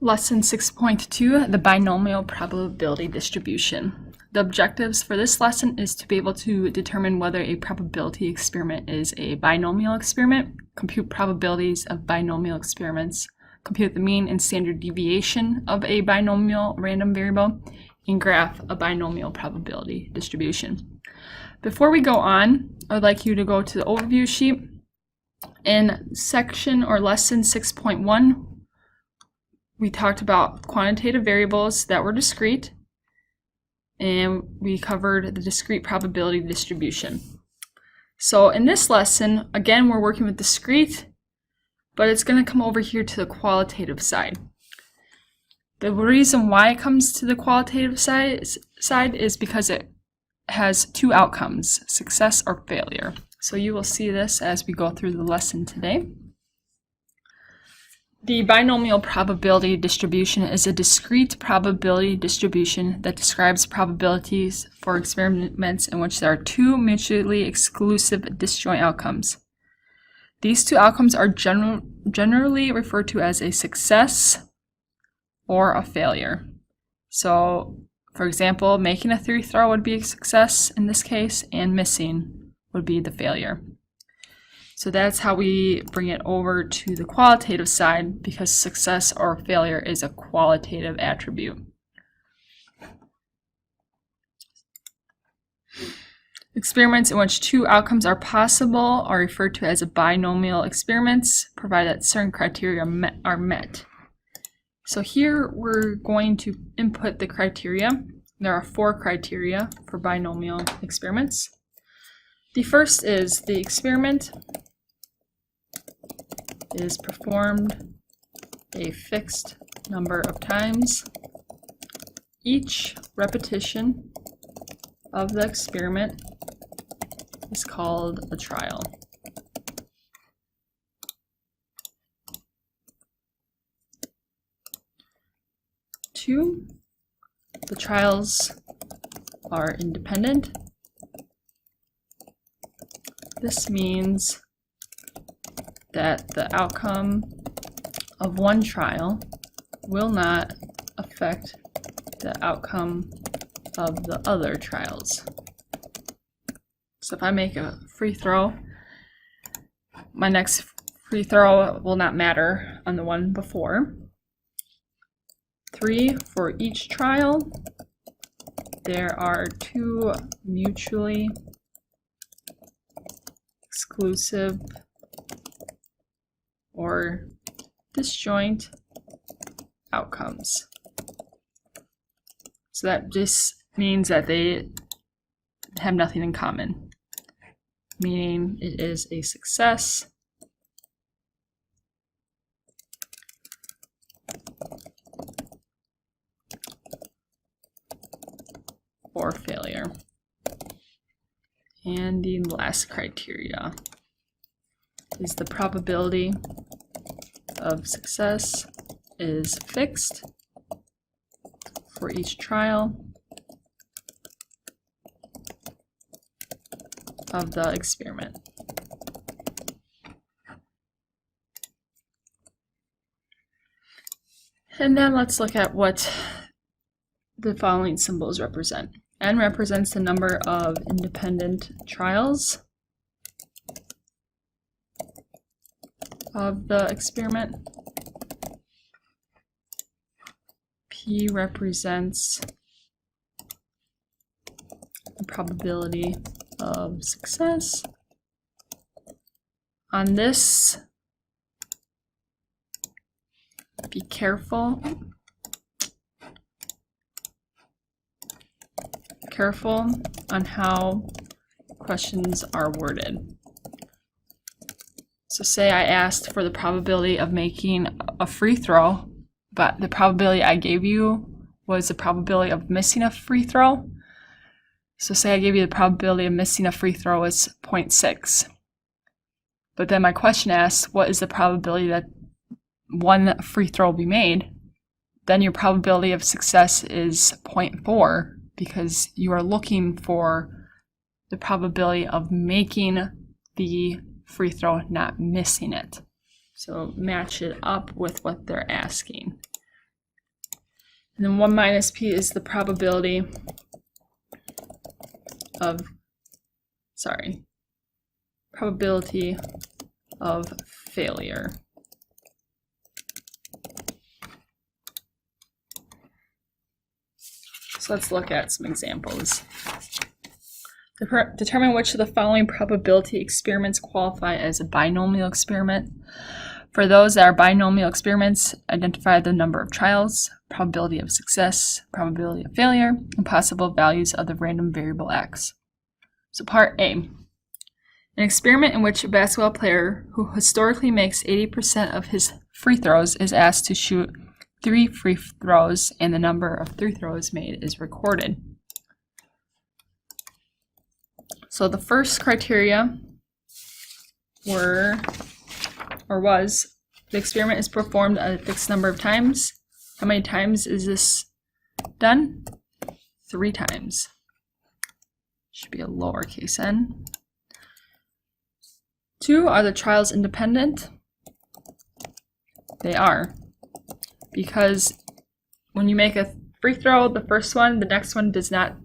Lesson 6.2, the binomial probability distribution. The objectives for this lesson is to be able to determine whether a probability experiment is a binomial experiment, compute probabilities of binomial experiments, compute the mean and standard deviation of a binomial random variable, and graph a binomial probability distribution. Before we go on, I would like you to go to the overview sheet. In section or lesson 6.1, we talked about quantitative variables that were discrete, and we covered the discrete probability distribution. So in this lesson, again, we're working with discrete, but it's going to come over here to the qualitative side. The reason why it comes to the qualitative side is because it has two outcomes, success or failure. So you will see this as we go through the lesson today. The binomial probability distribution is a discrete probability distribution that describes probabilities for experiments in which there are two mutually exclusive disjoint outcomes. These two outcomes are generally referred to as a success or a failure. So, for example, making a free throw would be a success in this case, and missing would be the failure. So that's how we bring it over to the qualitative side, because success or failure is a qualitative attribute. Experiments in which two outcomes are possible are referred to as binomial experiments, provided that certain criteria are met. So here we're going to input the criteria. There are 4 criteria for binomial experiments. The first is the experiment is performed a fixed number of times. Each repetition of the experiment is called a trial. Two, the trials are independent. This means that the outcome of one trial will not affect the outcome of the other trials. So if I make a free throw, my next free throw will not matter on the one before. 3, for each trial, there are 2 mutually exclusive or disjoint outcomes. So that just means that they have nothing in common, meaning it is a success or failure. And the last criteria is the probability of success is fixed for each trial of the experiment. And then let's look at what the following symbols represent. N represents the number of independent trials of the experiment. P represents the probability of success. On this, be careful on how questions are worded. So say I asked for the probability of making a free throw, but the probability I gave you was the probability of missing a free throw. So say I gave you the probability of missing a free throw is 0.6. But then my question asks, what is the probability that one free throw will be made? Then your probability of success is 0.4, because you are looking for the probability of making the free throw, not missing it. So match it up with what they're asking. And then 1 minus p is the probability of, probability of failure. So let's look at some examples. Determine which of the following probability experiments qualify as a binomial experiment. For those that are binomial experiments, identify the number of trials, probability of success, probability of failure, and possible values of the random variable x. So part A. An experiment in which a basketball player who historically makes 80% of his free throws is asked to shoot 3 free throws, and the number of free throws made is recorded. So the first criteria was the experiment is performed a fixed number of times. How many times is this done? 3 times. Should be a lowercase n. 2, are the trials independent? They are, because when you make a free throw, the first one, the next one is not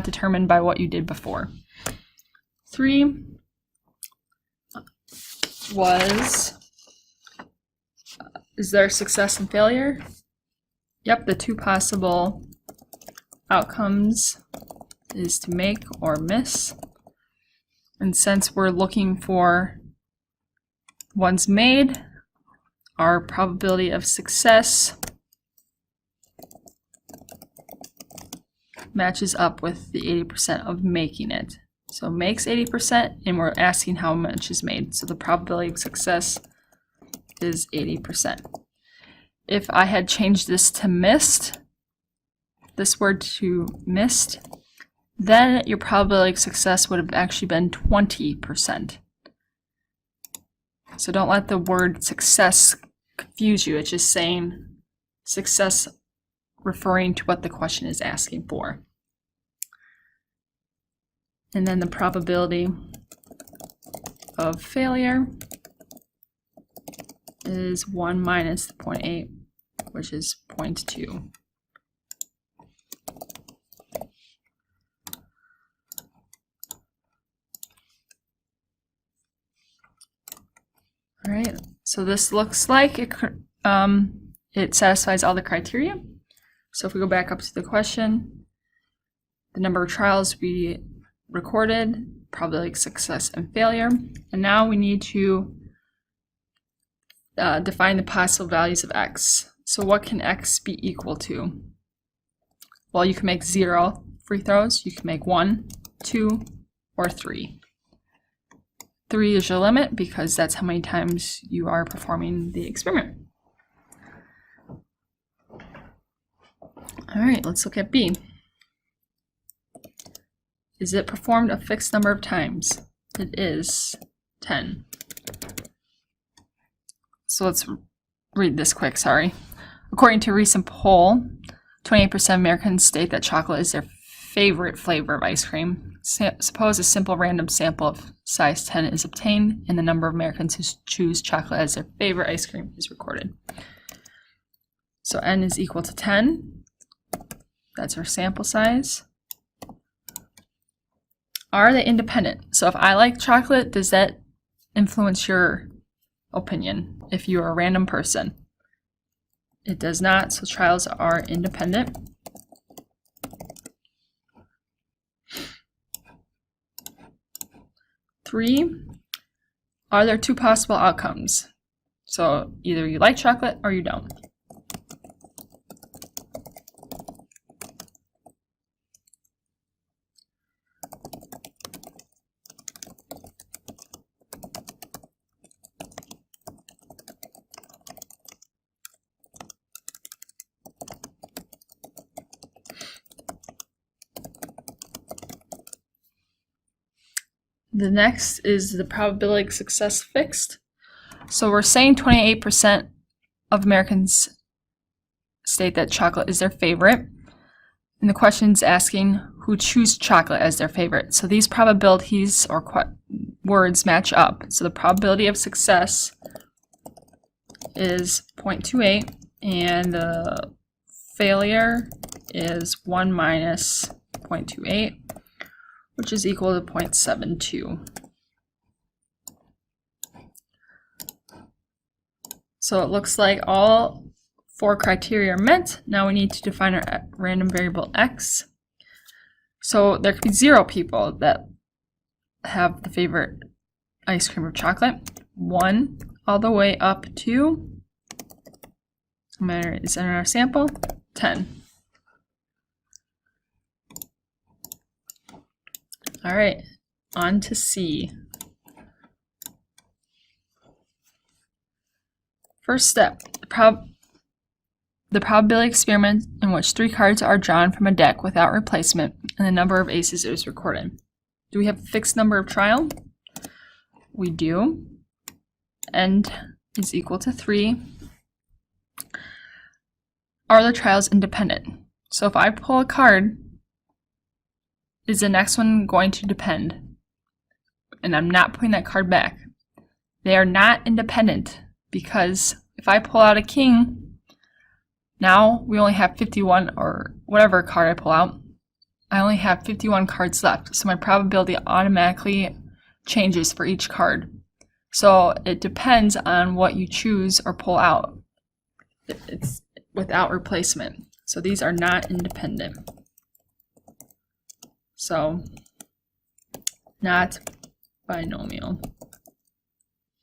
determined by what you did before. 3 was, is there success and failure? Yep, the 2 possible outcomes is to make or miss. And since we're looking for ones made, our probability of success matches up with the 80% of making it. So makes 80%, and we're asking how much is made. So the probability of success is 80%. If I had changed this to missed, this word to missed, then your probability of success would have actually been 20%. So don't let the word success confuse you. It's just saying success referring to what the question is asking for. And then the probability of failure is 1 minus the 0.8, which is 0.2. All right, so this looks like it satisfies all the criteria. So if we go back up to the question, the number of trials we recorded, probability of success and failure, and now we need to define the possible values of x. So what can x be equal to? Well, you can make 0 free throws, you can make 1, 2, or 3. 3 is your limit because that's how many times you are performing the experiment. All right, let's look at B. Is it performed a fixed number of times? It is 10. So let's read this quick, sorry. According to a recent poll, 28% of Americans state that chocolate is their favorite flavor of ice cream. Suppose a simple random sample of size 10 is obtained, and the number of Americans who choose chocolate as their favorite ice cream is recorded. So n is equal to 10. That's our sample size. Are they independent? So if I like chocolate, does that influence your opinion if you're a random person? It does not, so trials are independent. Three, are there 2 possible outcomes? So either you like chocolate or you don't. The next is the probability of success fixed. So we're saying 28% of Americans state that chocolate is their favorite. And the question's asking who choose chocolate as their favorite. So these probabilities or words match up. So the probability of success is 0.28 and the failure is 1 minus 0.28, which is equal to 0.72. So it looks like all 4 criteria are met. Now we need to define our random variable x. So there could be 0 people that have the favorite ice cream or chocolate. 1 all the way up to, is in our sample, 10. All right, on to C. First step, the probability experiment in which 3 cards are drawn from a deck without replacement and the number of aces is recorded. Do we have a fixed number of trial? We do. N is equal to 3. Are the trials independent? So if I pull a card, is the next one going to depend? And I'm not putting that card back. They are not independent because if I pull out a king, now we only have 51, or whatever card I pull out, I only have 51 cards left. So my probability automatically changes for each card. So it depends on what you choose or pull out. It's without replacement. So these are not independent. So not binomial.